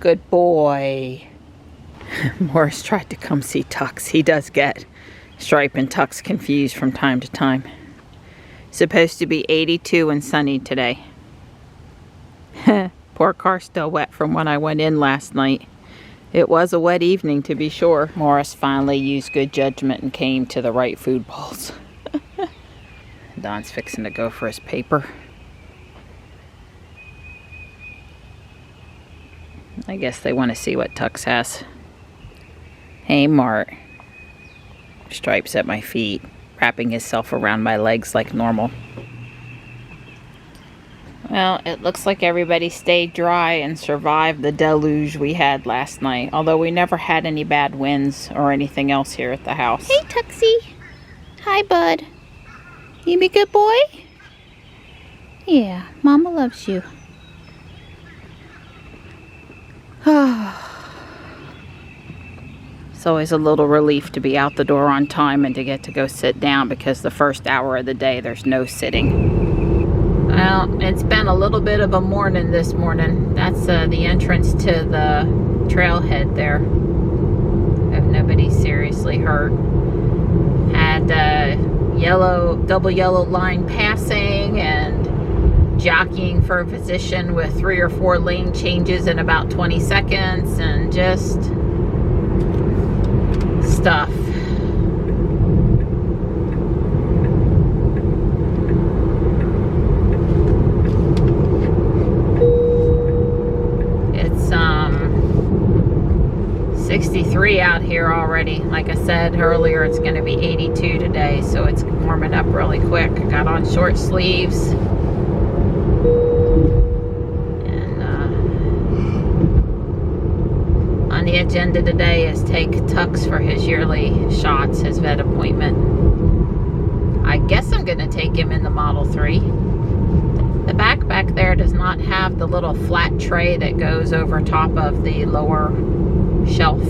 Good boy. Morris tried to come see Tux. He does get Stripe and Tux confused from time to time. Supposed to be 82 and sunny today. Poor car still wet from when I went in last night. It was a wet evening, to be sure. Morris finally used good judgment and came to the right food bowls. Don's fixing to go for his paper. I guess they want to see what Tux has. Hey, Mart. Stripe's at my feet, wrapping himself around my legs like normal. Well, it looks like everybody stayed dry and survived the deluge we had last night. Although we never had any bad winds or anything else here at the house. Hey, Tuxie. Hi, bud. You be a good boy? Yeah, Mama loves you. It's always a little relief to be out the door on time and to get to go sit down, because the first hour of the day there's no sitting. Well, it's been a little bit of a morning this morning. That's the entrance to the trailhead there. Hope nobody's seriously hurt. Had double yellow line passing and jockeying for a position with 3 or 4 lane changes in about 20 seconds and just stuff. It's 63 out here already. Like I said earlier, it's going to be 82 today, so it's warming up really quick. I got on short sleeves. The agenda today is take Tux for his yearly shots, his vet appointment. I guess I'm going to take him in the Model 3. The back there does not have the little flat tray that goes over top of the lower shelf.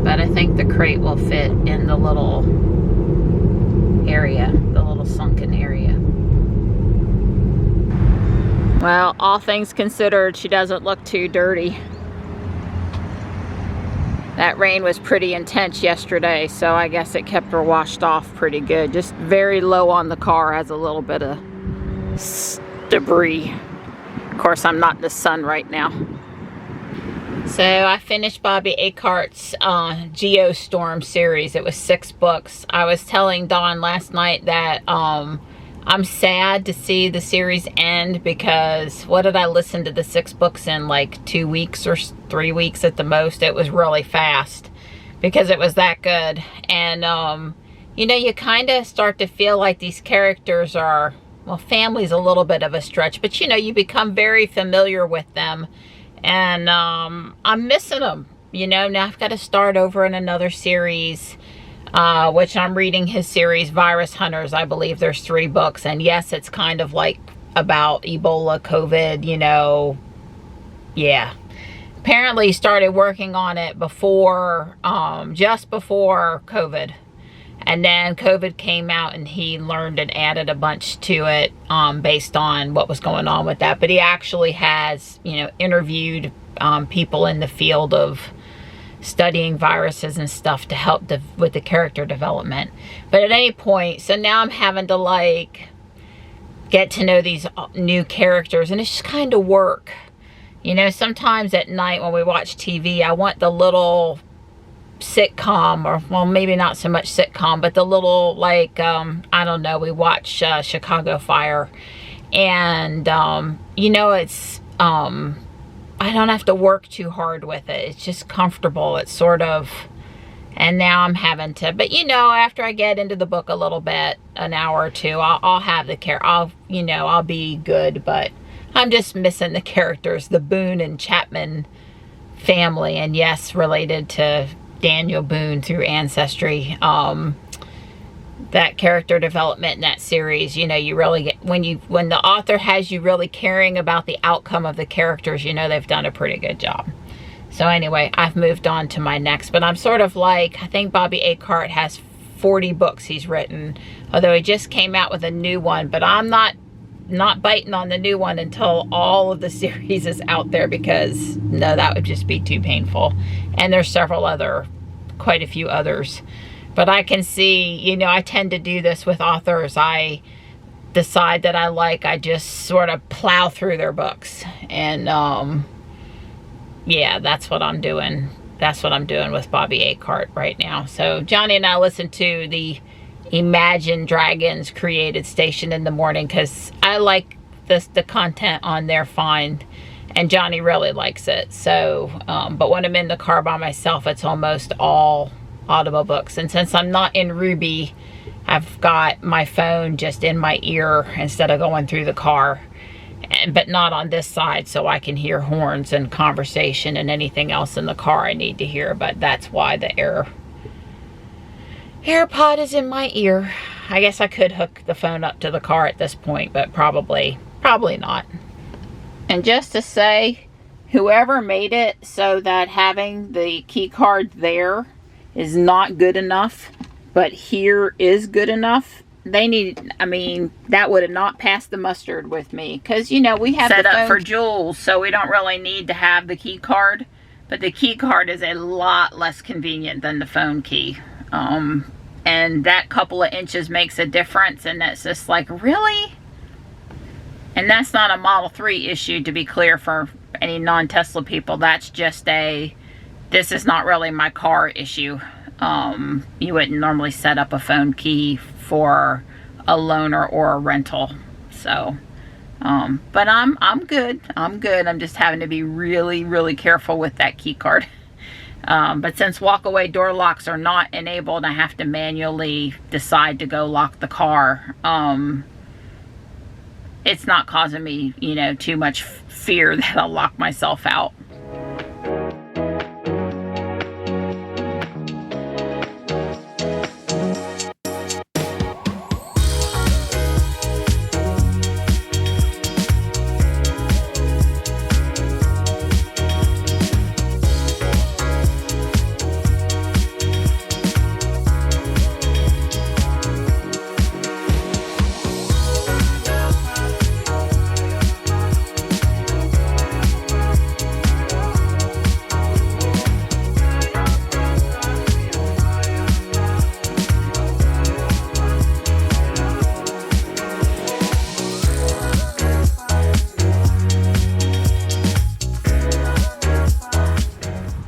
But I think the crate will fit in the little area, the little sunken area. Well, all things considered, she doesn't look too dirty. That rain was pretty intense yesterday, so I guess it kept her washed off pretty good. Just very low on the car, has a little bit of debris. Of course, I'm not in the sun right now. So I finished Bobby Acart's Geostorm series. It was 6 books. I was telling Dawn last night that I'm sad to see the series end, because what did I listen to the 6 books in, like 2 weeks or 3 weeks at the most? It was really fast because it was that good. And you know, you kind of start to feel like these characters are, well, family's a little bit of a stretch, but you know, you become very familiar with them. And I'm missing them, you know. Now I've got to start over in another series, which I'm reading his series, Virus Hunters. I believe there's 3 books. And yes, it's kind of like about Ebola, COVID, you know. Yeah. Apparently he started working on it before, just before COVID. And then COVID came out and he learned and added a bunch to it based on what was going on with that. But he actually has, you know, interviewed people in the field of studying viruses and stuff to help with the character development. But at any point, so now I'm having to like get to know these new characters, and it's just kind of work. You know, sometimes at night when we watch TV, I want the little sitcom, or well, maybe not so much sitcom, but the little like I don't know, we watch Chicago Fire, and you know, it's I don't have to work too hard with it. It's just comfortable. It's sort of, and now I'm having to, but you know, after I get into the book a little bit, an hour or two, I'll have the care. You know, I'll be good, but I'm just missing the characters, the Boone and Chapman family, and yes, related to Daniel Boone through ancestry. That character development in that series, you know, you really get, when the author has you really caring about the outcome of the characters, you know, they've done a pretty good job. So anyway, I've moved on to my next, but I'm sort of like, I think Bobby Acart has 40 books he's written, although he just came out with a new one, but I'm not not biting on the new one until all of the series is out there, because no, that would just be too painful. And there's quite a few others. But I can see, you know, I tend to do this with authors. I decide that I just sort of plow through their books. And yeah, that's what I'm doing. That's what I'm doing with Bobby Acart right now. So Johnny and I listened to the Imagine Dragons Created Station in the morning, because I like the content on there fine, and Johnny really likes it. So but when I'm in the car by myself, it's almost all Audible books. And since I'm not in Ruby, I've got my phone just in my ear instead of going through the car, but not on this side, so I can hear horns and conversation and anything else in the car I need to hear. But that's why the AirPod is in my ear. I guess I could hook the phone up to the car at this point, but probably not. And just to say, whoever made it so that having the key card there is not good enough, but here is good enough, they need, I mean, that would have not passed the mustard with me, because, you know, we have set up for Jules, so we don't really need to have the key card, but the key card is a lot less convenient than the phone key. And that couple of inches makes a difference, and that's just like, really? And that's not a Model 3 issue, to be clear, for any non-Tesla people. That's just this is not really my car issue. You wouldn't normally set up a phone key for a loaner or a rental. So, but I'm good. I'm just having to be really, really careful with that key card. But since walk-away door locks are not enabled, I have to manually decide to go lock the car. It's not causing me, you know, too much fear that I'll lock myself out.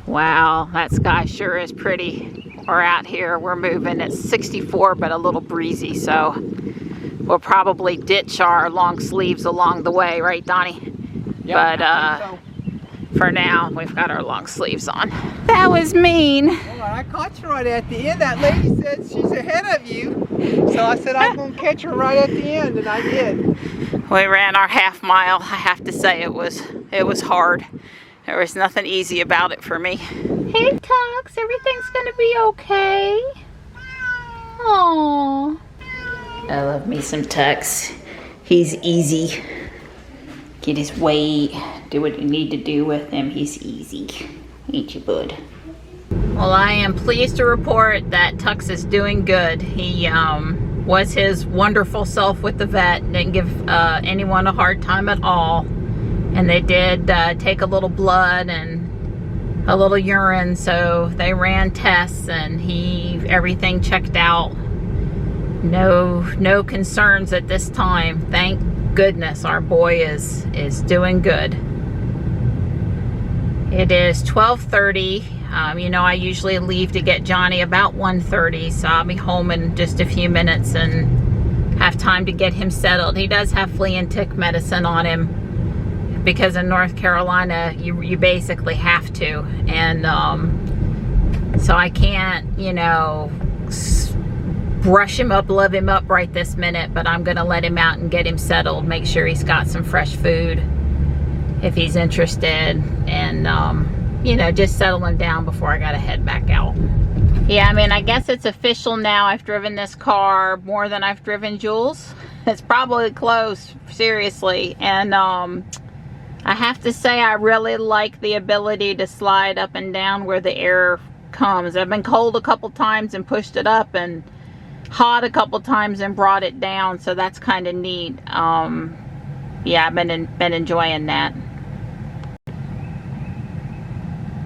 Wow, that sky sure is pretty. We're out here, we're moving. It's 64, but a little breezy, so we'll probably ditch our long sleeves along the way, right, Donnie? Yep, but for now, we've got our long sleeves on. That was mean. Well, I caught you right at the end. That lady said she's ahead of you, so I said I'm gonna catch her right at the end, and I did. We ran our half mile. I have to say it was hard. There was nothing easy about it for me. Hey, Tux, everything's gonna be okay. Aww. I love me some Tux. He's easy. Get his weight, do what you need to do with him. He's easy. Ain't you, bud? Well, I am pleased to report that Tux is doing good. He was his wonderful self with the vet. Didn't give anyone a hard time at all. And they did take a little blood and a little urine, so they ran tests, and everything checked out. No concerns at this time. Thank goodness our boy is doing good. It is 12:30. You know, I usually leave to get Johnny about 1:30, so I'll be home in just a few minutes and have time to get him settled. He does have flea and tick medicine on him, because in North Carolina you basically have to, and so I can't, you know, brush him up, love him up right this minute, but I'm gonna let him out and get him settled, make sure he's got some fresh food if he's interested, and you know, just settle him down before I gotta head back out. Yeah, I mean, I guess it's official now. I've driven this car more than I've driven Jules. It's probably close, seriously, and I have to say I really like the ability to slide up and down where the air comes. I've been cold a couple times and pushed it up, and hot a couple times and brought it down, so that's kind of neat. yeah, I've been enjoying that.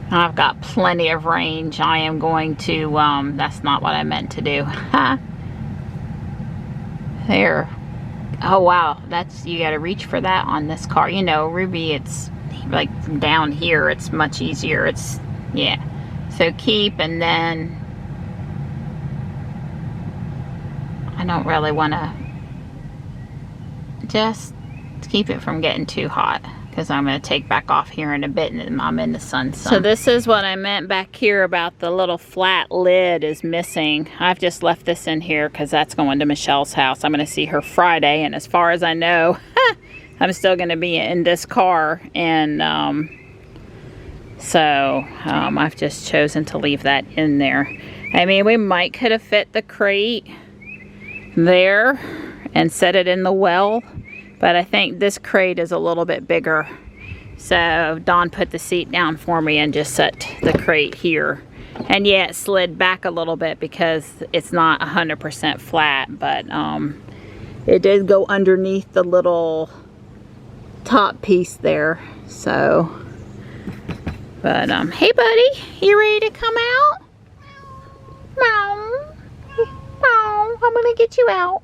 I've got plenty of range. I am going to, that's not what I meant to do. There. Oh wow, that's, you gotta reach for that on this car. You know, Ruby, it's like down here, it's much easier. It's, yeah. So keep, and then I don't really want to, just keep it from getting too hot, because I'm going to take back off here in a bit and I'm in the sun some. So this is what I meant back here about the little flat lid is missing. I've just left this in here because that's going to Michelle's house. I'm going to see her Friday, and as far as I know, I'm still going to be in this car, and I've just chosen to leave that in there. I mean, we might could have fit the crate there and set it in the well, but I think this crate is a little bit bigger. So Dawn put the seat down for me and just set the crate here. And yeah, it slid back a little bit because it's not 100% flat, but it did go underneath the little top piece there. So, but hey buddy, you ready to come out? Meow. Meow. I'm gonna get you out.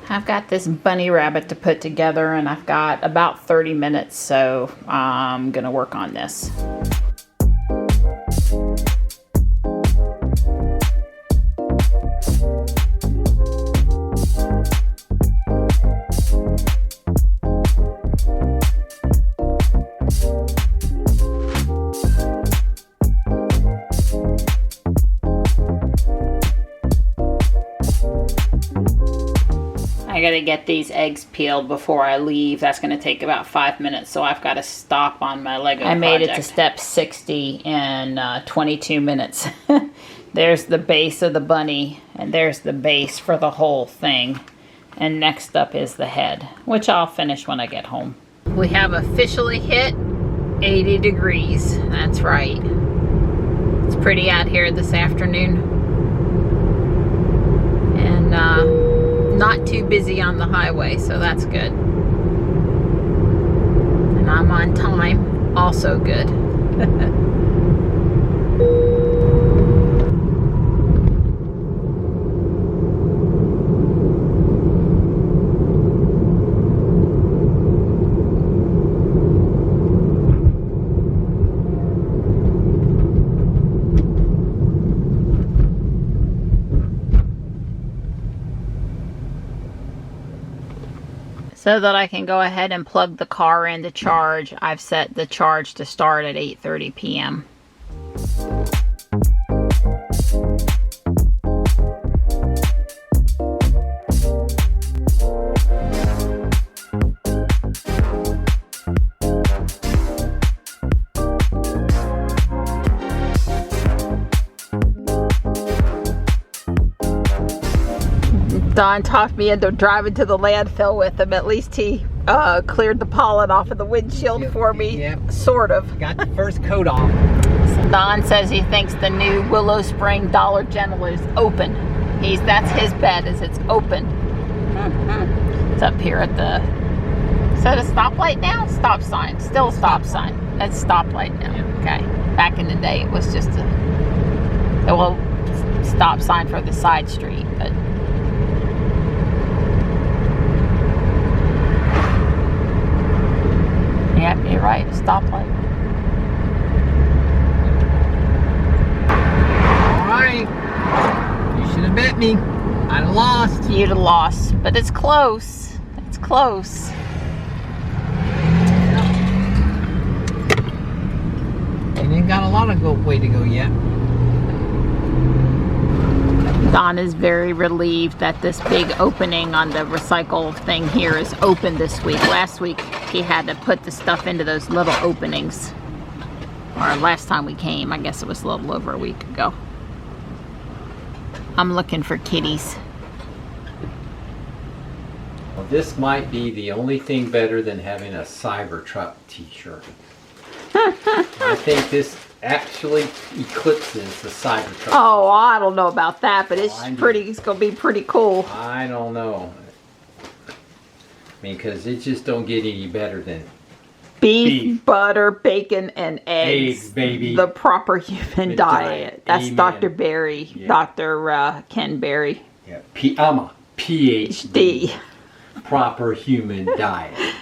I've got this bunny rabbit to put together, and I've got about 30 minutes, so I'm gonna work on this. I gotta get these eggs peeled before I leave. That's gonna take about 5 minutes, so I've got to stop on my Lego project. I made it to step 60 in 22 minutes. There's the base of the bunny, and there's the base for the whole thing. And next up is the head, which I'll finish when I get home. We have officially hit 80 degrees. That's right. It's pretty out here this afternoon. And not too busy on the highway, so that's good. And I'm on time, also good. So that I can go ahead and plug the car in to charge, I've set the charge to start at 8:30 p.m. Don talked me into driving to the landfill with him. At least he cleared the pollen off of the windshield for me. Yep. Sort of. Got the first coat off. So Don says he thinks the new Willow Spring Dollar General is open. That's his bet, is it's open. It's up here at the, is that a stoplight now? Stop sign. Still a stop sign. That's stoplight now. Yeah. Okay. Back in the day it was just a stop sign for the side street, but yep, you're right, stoplight. Alright. You should have bet me. I'd have lost. You'd have lost, but it's close. It's close. And ain't got a lot of way to go yet. Don is very relieved that this big opening on the recycle thing here is open this week. Last week he had to put the stuff into those little openings. Or last time we came, I guess it was a little over a week ago. I'm looking for kitties. Well, this might be the only thing better than having a Cybertruck t-shirt. I think this actually eclipses the Cybertruck. Oh, I don't know about that, but it's pretty. It's gonna be pretty cool. I don't know. because it just don't get any better than Beef, butter, bacon, and eggs. eggs, baby. The proper human diet. That's Amen. Dr. Berry, Yeah. Dr. Ken Berry. Yeah, I'm a PhD. D. Proper human diet.